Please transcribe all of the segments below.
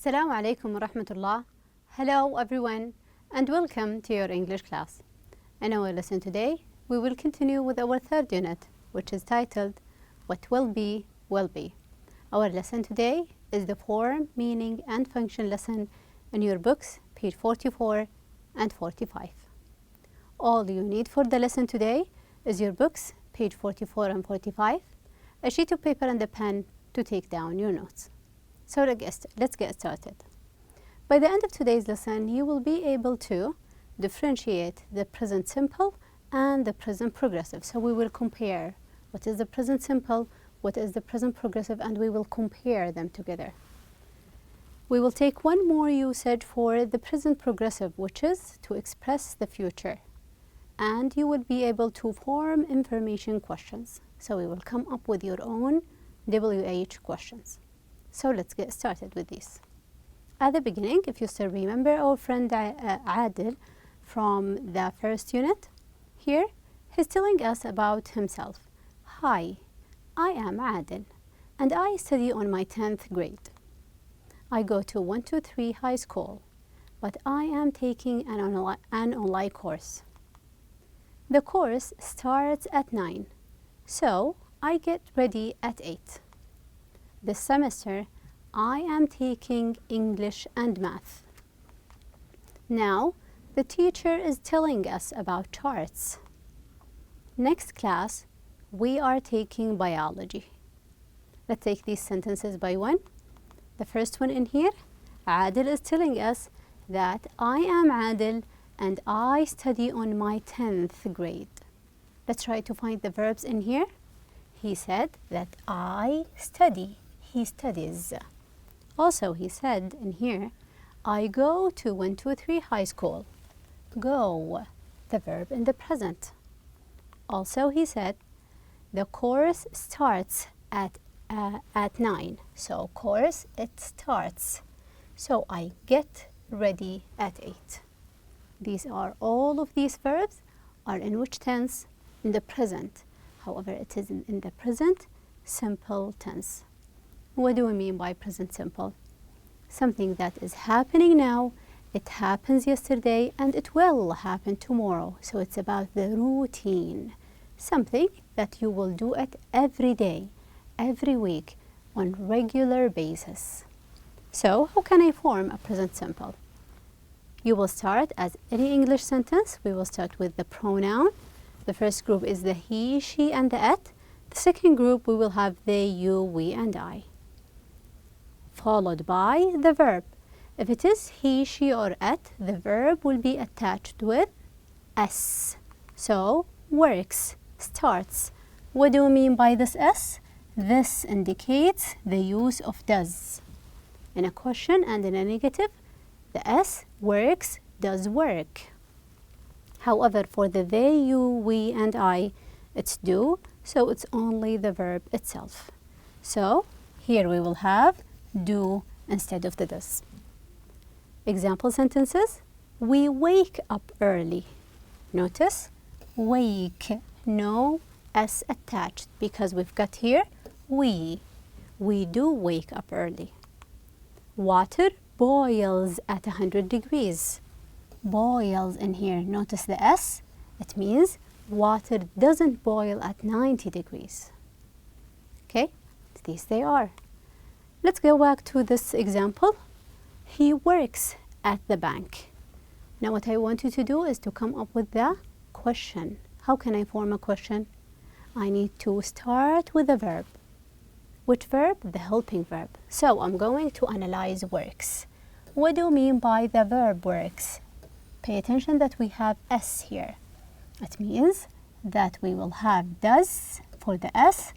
Assalamu alaikum wa rahmatullah. Hello everyone and welcome to your English class. In our lesson today, we will continue with our third unit, which is titled What Will Be, Will Be. Our lesson today is the form, meaning and function lesson in your books, page 44 and 45. All you need for the lesson today is your books, page 44 and 45, a sheet of paper and a pen to take down your notes. So let's get started. By the end of today's lesson, you will be able to differentiate the present simple and the present progressive. So we will compare what is the present simple, what is the present progressive, and we will compare them together. We will take one more usage for the present progressive, which is to express the future. And you will be able to form information questions. So we will come up with your own WH questions. So let's get started with this. At the beginning, if you still remember our friend Adil from the first unit, here he's telling us about himself. Hi, I am Adil and I study on my 10th grade. I go to 123 high school, but I am taking an online course. The course starts at 9, so I get ready at 8. This semester, I am taking English and math. Now, the teacher is telling us about charts. Next class, we are taking biology. Let's take these sentences by one. The first one in here, Adil is telling us that I am Adil and I study on my 10th grade. Let's try to find the verbs in here. He said that I study. He studies. Also, he said in here, I go to 123 high school. Go, the verb in the present. Also, he said, the course starts at 9. So, course, it starts. So, I get ready at 8. All of these verbs are in which tense? In the present. However, it is in the present simple tense. What do we mean by present simple? Something that is happening now, it happens yesterday, and it will happen tomorrow. So it's about the routine. Something that you will do it every day, every week, on regular basis. So how can I form a present simple? You will start as any English sentence. We will start with the pronoun. The first group is the he, she, and the it. The second group, we will have they, you, we, and I, followed by the verb. If it is he, she, or it, the verb will be attached with s. So, works, starts. What do we mean by this s? This indicates the use of does. In a question and in a negative, the s, works, does work. However, for the they, you, we, and I, it's do, so it's only the verb itself. So, here we will have do instead of the does. Example sentences. We wake up early. Notice, wake, no s attached because we've got here we. We do wake up early. Water boils at 100 degrees. Boils in here, notice the s. It means water doesn't boil at 90 degrees. Okay, these they are. Let's go back to this example. He works at the bank. Now what I want you to do is to come up with the question. How can I form a question? I need to start with a verb. Which verb? The helping verb. So I'm going to analyze works. What do you mean by the verb works? Pay attention that we have s here. It means that we will have does for the s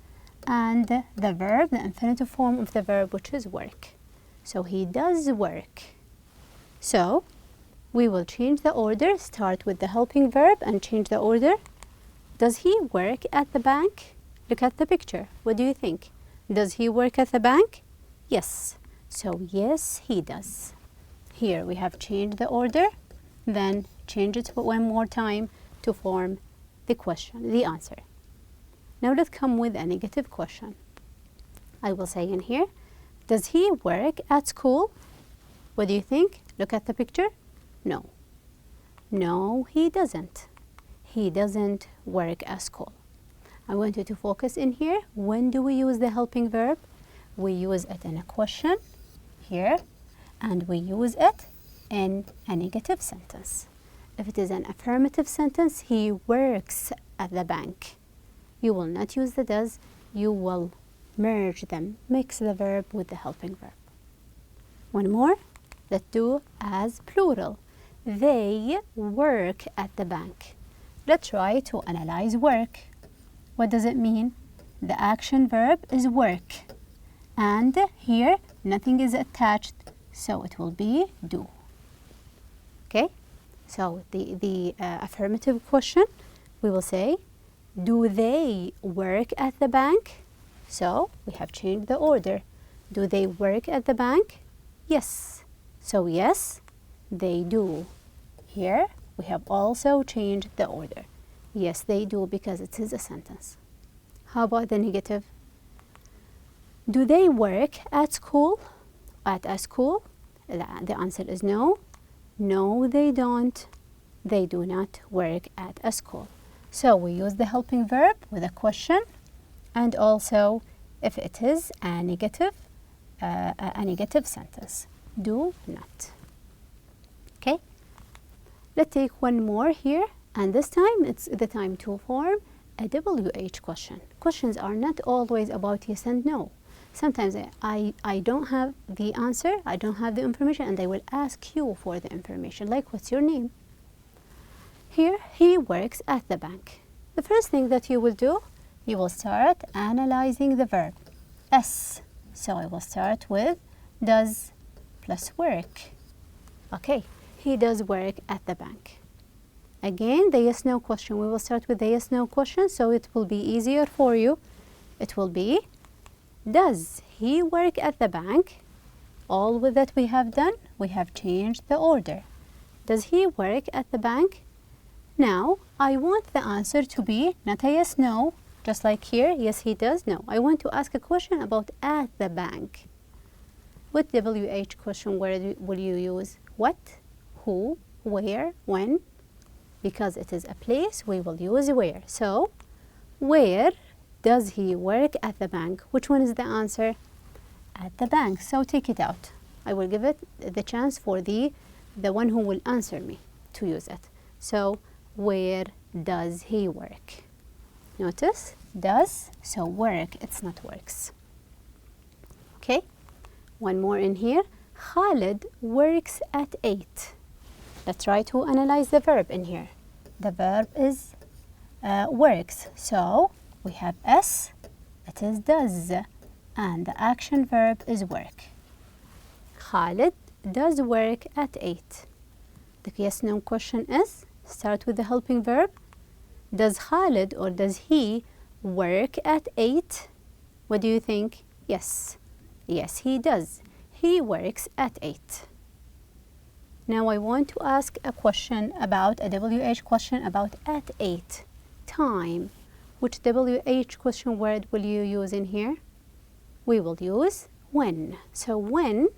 and the verb, the infinitive form of the verb, which is work. So he does work. So we will change the order, start with the helping verb and change the order. Does he work at the bank? Look at the picture. What do you think? Does he work at the bank? Yes. So yes, he does. Here we have changed the order, then change it one more time to form the question, the answer. Now let's come with a negative question. I will say in here, does he work at school? What do you think? Look at the picture. No. No, he doesn't. He doesn't work at school. I want you to focus in here. When do we use the helping verb? We use it in a question here, and we use it in a negative sentence. If it is an affirmative sentence, he works at the bank. You will not use the does. You will merge them, mix the verb with the helping verb. One more. Let's do as plural. They work at the bank. Let's try to analyze work. What does it mean? The action verb is work. And here, nothing is attached, so it will be do. Okay? So the affirmative question, we will say, do they work at the bank? So we have changed the order. Do they work at the bank? Yes. So yes, they do. Here, we have also changed the order. Yes, they do, because it is a sentence. How about the negative? Do they work at school? At a school? The answer is no. No, they don't. They do not work at a school. So we use the helping verb with a question, and also if it is a negative sentence. Do not. Okay? Let's take one more here, and this time it's the time to form a WH question. Questions are not always about yes and no. Sometimes I don't have the answer, I don't have the information, and I will ask you for the information, like what's your name? Here, he works at the bank. The first thing that you will do, you will start analyzing the verb. S. So I will start with does plus work. Okay, he does work at the bank. Again, the yes-no question. We will start with the yes-no question, so it will be easier for you. It will be, does he work at the bank? All with that we have done, we have changed the order. Does he work at the bank? Now, I want the answer to be not a yes-no, just like here, yes he does, no. I want to ask a question about at the bank. What WH question word will you use? What, who, where, when? Because it is a place, we will use where. So, where does he work at the bank? Which one is the answer? At the bank. So take it out. I will give it the chance for the one who will answer me to use it. So, where does he work? Notice, does, so work, it's not works. Okay, one more in here. Khalid works at 8. Let's try to analyze the verb in here. The verb is works. So we have S, it is does, and the action verb is work. Khalid does work at 8. The yes-no question is, start with the helping verb. Does Khalid or does he work at 8? What do you think? Yes. Yes, he does. He works at 8. Now I want to ask a question about a WH question about at 8. Time. Which WH question word will you use in here? We will use when. So when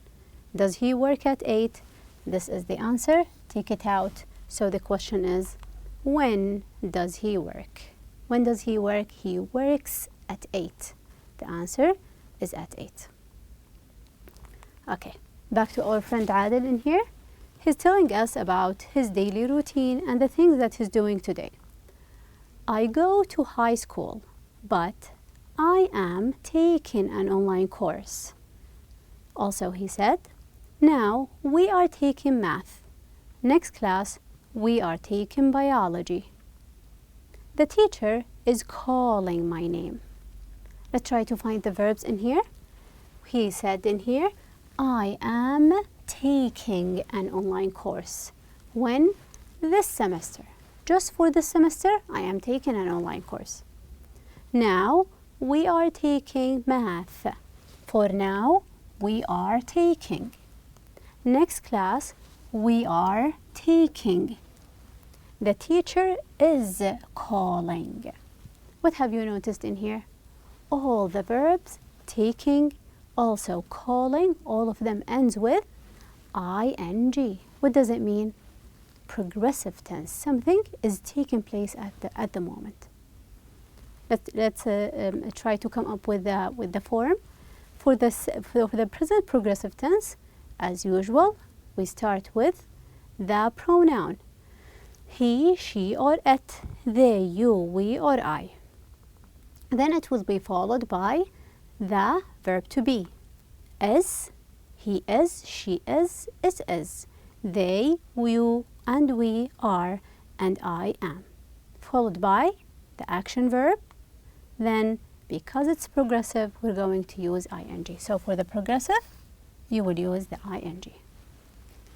does he work at 8? This is the answer. Take it out. So the question is, when does he work? When does he work? He works at 8. The answer is at 8. Okay, back to our friend Adil in here. He's telling us about his daily routine and the things that he's doing today. I go to high school, but I am taking an online course. Also, he said, now we are taking math. Next class, we are taking biology. The teacher is calling my name. Let's try to find the verbs in here. He said in here, I am taking an online course. When? This semester. Just for this semester, I am taking an online course. Now, we are taking math. For now, we are taking. Next class, we are taking. The teacher is calling. What have you noticed in here? All the verbs, taking, also calling, all of them ends with ing. What does it mean? Progressive tense. Something is taking place at the moment. Let's try to come up with the form. For the present progressive tense, as usual, we start with the pronoun. He, she, or it, they, you, we, or I. Then it will be followed by the verb to be. Is, he is, she is, it is. They, you, and we are, and I am. Followed by the action verb. Then, because it's progressive, we're going to use ing. So for the progressive, you will use the ing.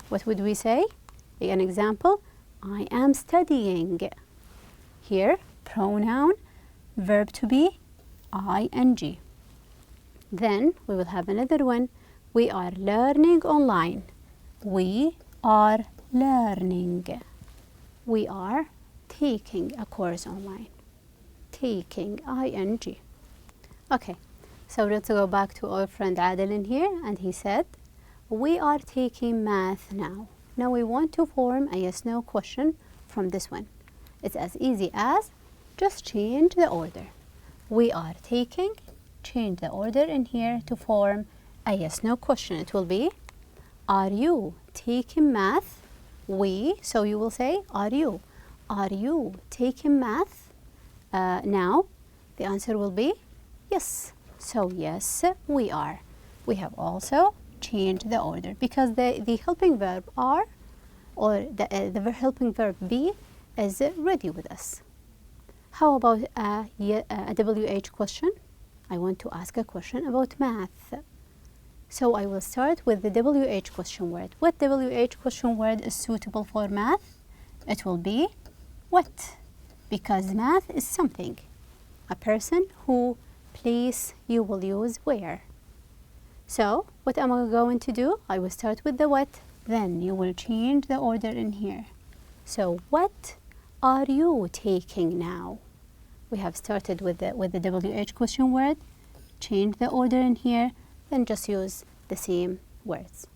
What would we say? An example, I am studying. Here, pronoun, verb to be, ing. Then we will have another one. We are learning online. We are learning. We are taking a course online. Taking, ing. Okay, so let's go back to our friend Adel in here, and he said, we are taking math now. Now we want to form a yes-no question from this one. It's as easy as just change the order. We are taking, change the order in here to form a yes-no question. It will be, are you taking math? We, so you will say, are you taking math now? The answer will be yes. So yes, we are. We have also changed the order because the helping verb are, or the helping verb be, is ready with us. How about a WH question? I want to ask a question about math. So I will start with the WH question word. What WH question word is suitable for math? It will be what? Because math is something. A person, who, place, you will use where. So what am I going to do? I will start with the what, then you will change the order in here. So what are you taking now? We have started with the WH question word, change the order in here, then just use the same words.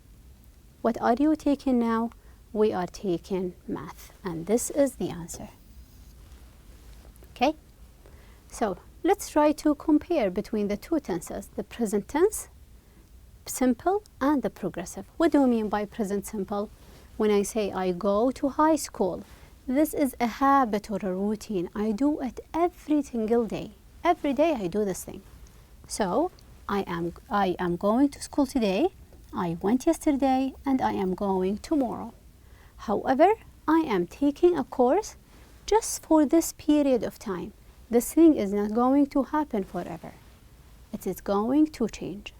What are you taking now? We are taking math, and this is the answer. Okay? So let's try to compare between the two tenses, the present tense, simple, and the progressive. What do we mean by present simple? When I say I go to high school, this is a habit or a routine. I do it every single day. Every day I do this thing. So I am going to school today, I went yesterday, and I am going tomorrow. However, I am taking a course just for this period of time. This thing is not going to happen forever. It is going to change.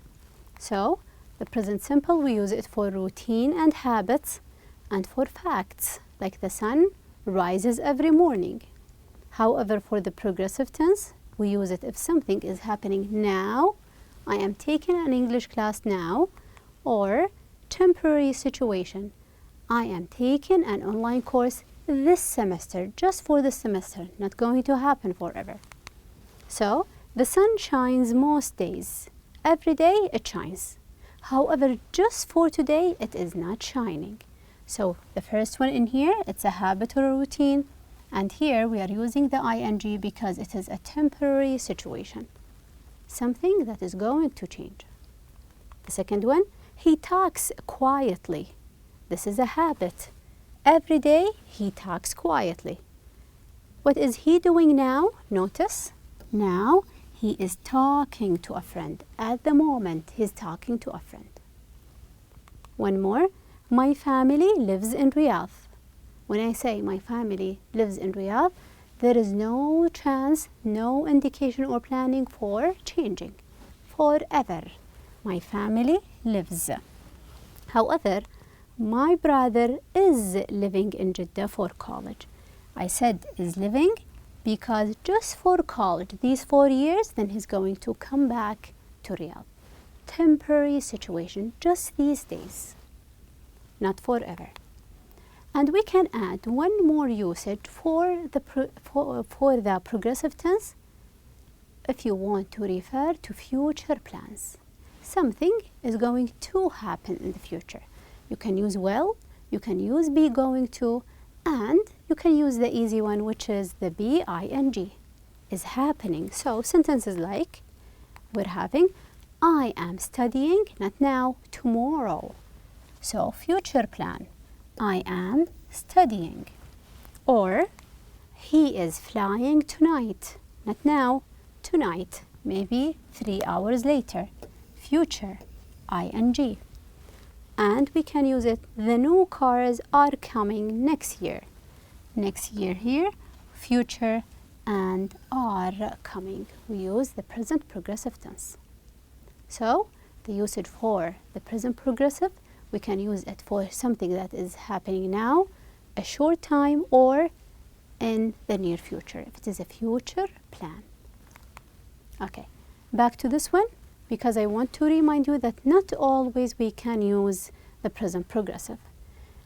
So the present simple, we use it for routine and habits, and for facts, like the sun rises every morning. However, for the progressive tense, we use it if something is happening now. I am taking an English class now, or temporary situation. I am taking an online course this semester, just for this semester, not going to happen forever. So the sun shines most days. Every day it shines. However, just for today, it is not shining. So the first one in here, it's a habit or a routine. And here we are using the ing because it is a temporary situation. Something that is going to change. The second one, he talks quietly. This is a habit. Every day he talks quietly. What is he doing now? Notice, now he is talking to a friend. At the moment, he's talking to a friend. One more, my family lives in Riyadh. When I say my family lives in Riyadh, there is no chance, no indication or planning for changing. Forever, my family lives. However, my brother is living in Jeddah for college. I said is living because just for college, these 4 years, then he's going to come back to Riyadh. Temporary situation, just these days, not forever. And we can add one more usage for the progressive tense if you want to refer to future plans. Something is going to happen in the future. You can use will, you can use be going to, and you can use the easy one, which is the be-ing, is happening. So sentences like, we're having, I am studying, not now, tomorrow. So future plan, I am studying. Or, he is flying tonight, not now, tonight, maybe 3 hours later. Future, ing. And we can use it, the new cars are coming next year. Next year here, future and are coming. We use the present progressive tense. So the usage for the present progressive, we can use it for something that is happening now, a short time, or in the near future, if it is a future plan. Okay, back to this one, because I want to remind you that not always we can use the present progressive.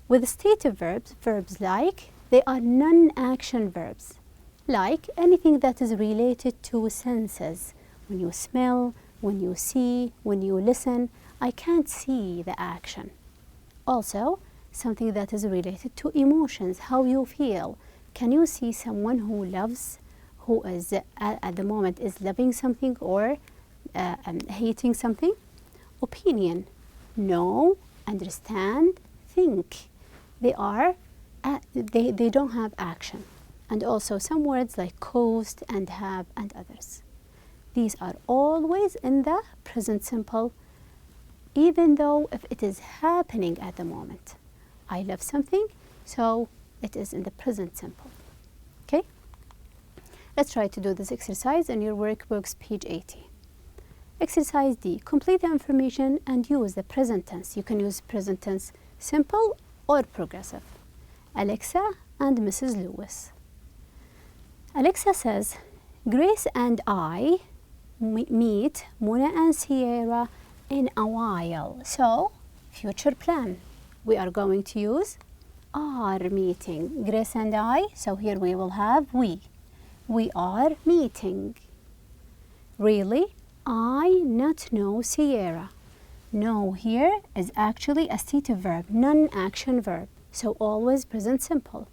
With stative verbs, verbs like, they are non-action verbs, like anything that is related to senses. When you smell, when you see, when you listen, I can't see the action. Also, something that is related to emotions, how you feel. Can you see someone who loves, who is at the moment is loving something or hating something? Opinion, know, understand, think. They are, they don't have action. And also some words like coast and have and others. These are always in the present simple, even though if it is happening at the moment. I love something, so it is in the present simple. Okay? Let's try to do this exercise in your workbooks, page 80. Exercise D. Complete the information and use the present tense. You can use present tense simple or progressive. Alexa and Mrs. Lewis. Alexa says, Grace and I meet Mona and Sierra in a while. So, future plan. We are going to use are meeting. Grace and I, so here we will have we. We are meeting. Really? I not know Sierra. Know here is actually a stative verb, non-action verb. So always present simple.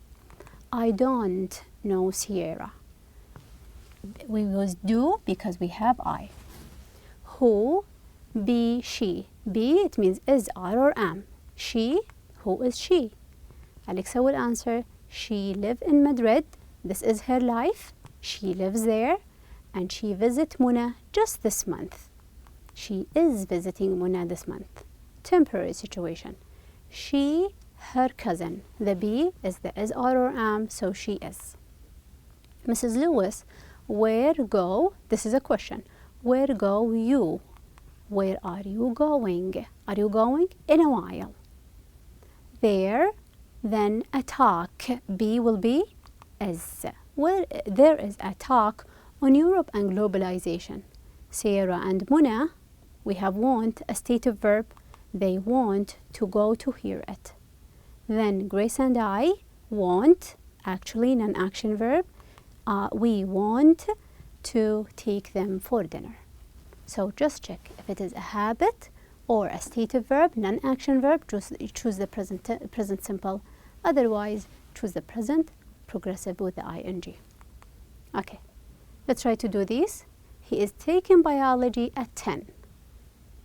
I don't know Sierra. We use do because we have I. Who, be, she. Be, it means is, are, or am. She, who is she? Alexa will answer, she live in Madrid. This is her life. She lives there. And she visit Mona just this month. She is visiting Mona this month. Temporary situation. She, her cousin. The be is the is, are, or am, so she is. Mrs. Lewis, where go? This is a question. Where go you? Where are you going? Are you going? In a while. There, then a talk. Be will be is. Where there is a talk on Europe and globalization. Sarah and Mona, we have want, a stative verb. They want to go to hear it. Then Grace and I want, actually non-action verb. We want to take them for dinner. So just check if it is a habit or a stative verb, non-action verb, choose the present simple. Otherwise, choose the present progressive with the ing. Okay, let's try to do these. He is taking biology at 10.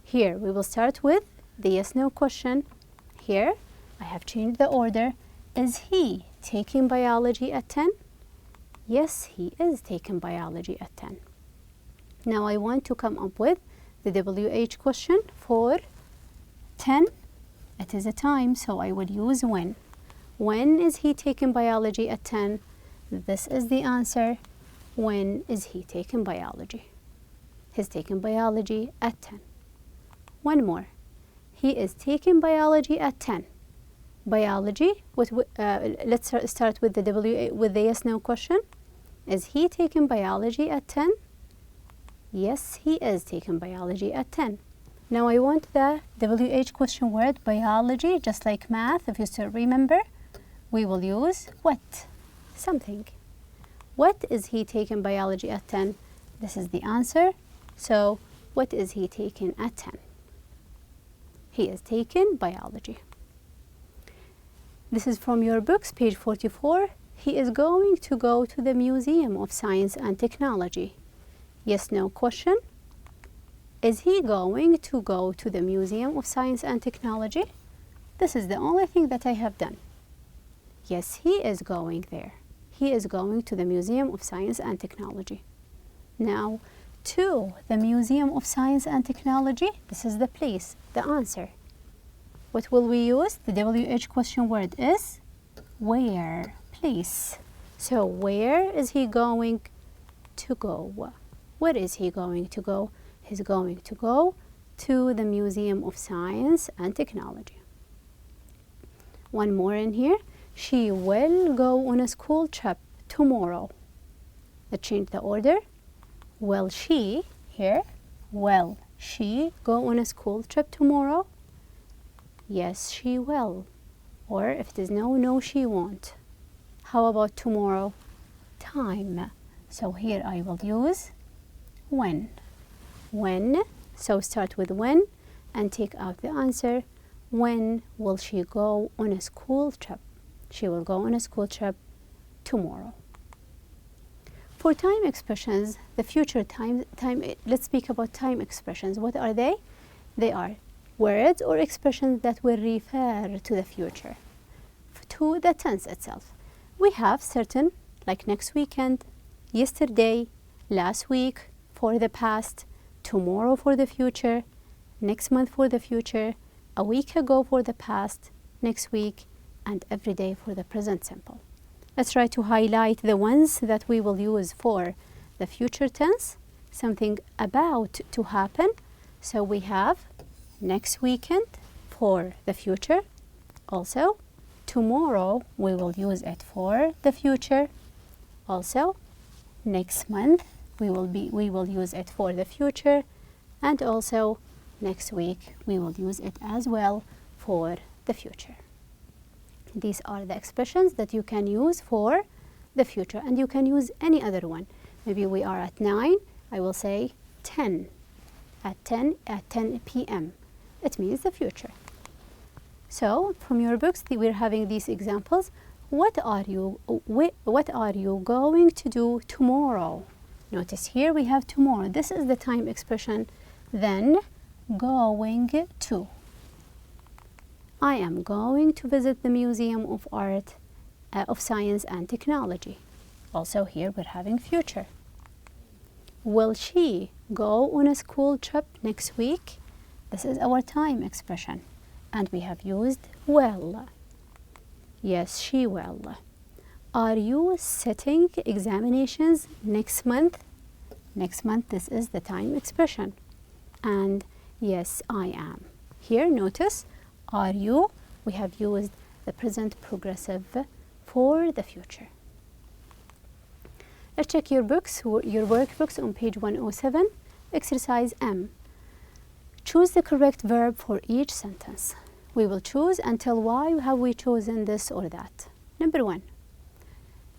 Here, we will start with the yes-no question. Here, I have changed the order. Is he taking biology at 10? Yes, he is taking biology at 10. Now I want to come up with the WH question for 10. It is a time, so I would use when. When is he taking biology at 10? This is the answer. When is he taking biology? He's taking biology at 10. One more. He is taking biology at 10. Biology, let's start with the yes-no question. Is he taking biology at 10? Yes, he is taking biology at 10. Now I want the WH question word, biology, just like math, if you still remember. We will use what? Something. What is he taking biology at 10? This is the answer. So, what is he taking at 10? He is taking biology. This is from your books, page 44. He is going to go to the Museum of Science and Technology. Yes, no question. Is he going to go to the Museum of Science and Technology? This is the only thing that I have done. Yes, he is going there. He is going to the Museum of Science and Technology. Now, to the Museum of Science and Technology, this is the place, the answer. What will we use? The WH question word is where, place. So where is he going to go? Where is he going to go? He's going to go to the Museum of Science and Technology. One more in here. She will go on a school trip tomorrow. Let's change the order. Will she, here, will she go on a school trip tomorrow? Yes, she will. Or if it is no, no, she won't. How about tomorrow? Time. So here I will use when. When, so start with when and take out the answer. When will she go on a school trip? She will go on a school trip tomorrow. For time expressions, the future time, let's speak about time expressions. What are they? They are words or expressions that will refer to the future, to the tense itself. We have certain, like next weekend, yesterday, last week for the past, tomorrow for the future, next month for the future, a week ago for the past, next week, and every day for the present simple. Let's try to highlight the ones that we will use for the future tense, something about to happen. So we have next weekend for the future. Also, tomorrow we will use it for the future. Also, next month we will use it for the future, and also next week we will use it as well for the future. These are the expressions that you can use for the future, and you can use any other one. Maybe we are at 9, I will say 10. At 10 p.m. It means the future. So from your books, we're having these examples. What are you going to do tomorrow? Notice here we have tomorrow. This is the time expression. Then going to. I am going to visit the Museum of Art, of Science and Technology. Also here we're having future. Will she go on a school trip next week? This is our time expression. And we have used will. Yes, she will. Are you setting examinations next month? Next month, this is the time expression. And yes, I am. Here, notice, are you? We have used the present progressive for the future. Let's check your books, your workbooks on page 107. Exercise M. Choose the correct verb for each sentence. We will choose and tell why have we chosen this or that. Number 1.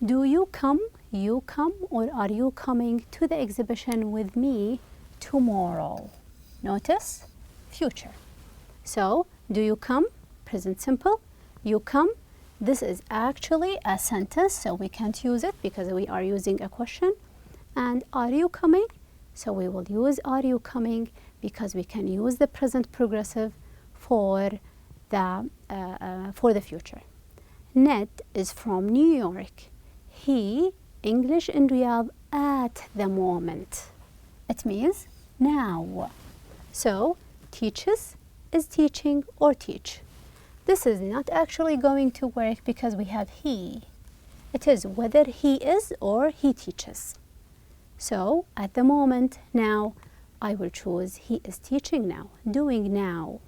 Do you come, or are you coming to the exhibition with me tomorrow? Notice, future. So, do you come? Present simple. You come. This is actually a sentence, so we can't use it because we are using a question. And are you coming? So we will use are you coming because we can use the present progressive for the future. Ned is from New York. He, English in Riyadh at the moment. It means now. So, teaches is teaching or teach. This is not actually going to work because we have he. It is whether he is or he teaches. So, at the moment, now, I will choose he is teaching now, doing now.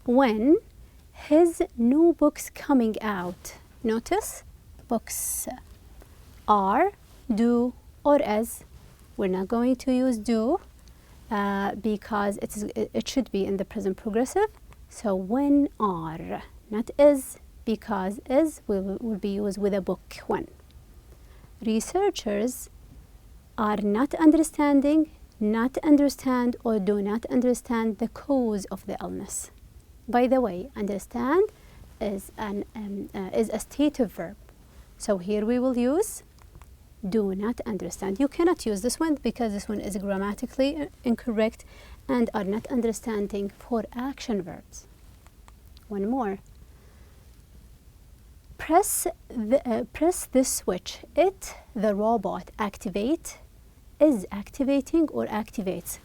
When his new book's coming out, notice, books are, do, or as. We're not going to use do because it should be in the present progressive. So when are, not is, because is will be used with a book when. Researchers are not understanding, not understand, or do not understand the cause of the illness. By the way, understand is a stative verb. So here we will use do not understand. You cannot use this one because this one is grammatically incorrect and are not understanding for action verbs. One more. Press this switch. It, the robot, activate, is activating or activates.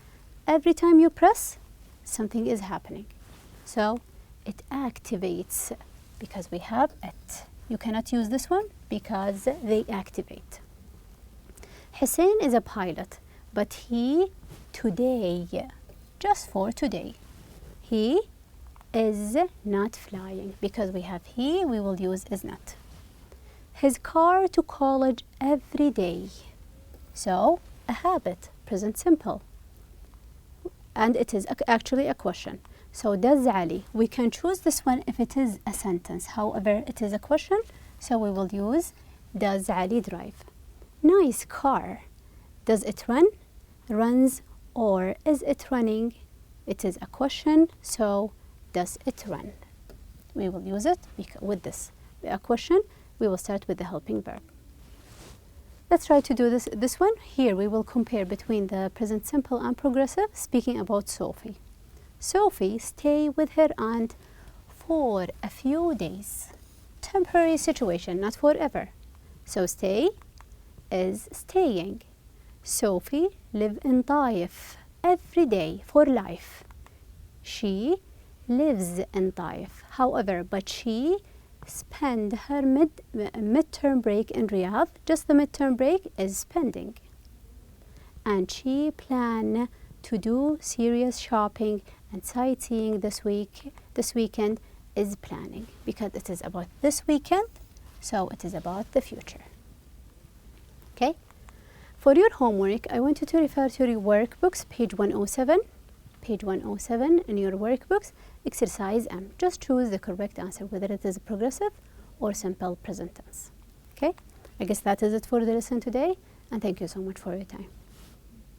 Every time you press, something is happening. So it activates because we have it. You cannot use this one because they activate. Hussein is a pilot, but he today, just for today, he is not flying. Because we have he, we will use is not. His car to college every day. So a habit, present simple. And it is actually a question. So does Ali, we can choose this one if it is a sentence. However, it is a question, so we will use does Ali drive? Nice car. Does it run? Runs, or is it running? It is a question, so does it run? We will use it with this. A question, we will start with the helping verb. Let's try to do this one. Here we will compare between the present simple and progressive, speaking about Sophie. Sophie stay with her aunt for a few days. Temporary situation, not forever. So stay is staying. Sophie live in Taif every day for life. She lives in Taif. However, but she spend her midterm break in Riyadh. Just the midterm break is spending. And she plan to do serious shopping and sightseeing this weekend is planning, because it is about this weekend, so it is about the future. Okay? For your homework, I want you to refer to your workbooks, page 107. Page 107 in your workbooks, exercise M. Just choose the correct answer, whether it is progressive or simple present tense. Okay? I guess that is it for the lesson today, and thank you so much for your time.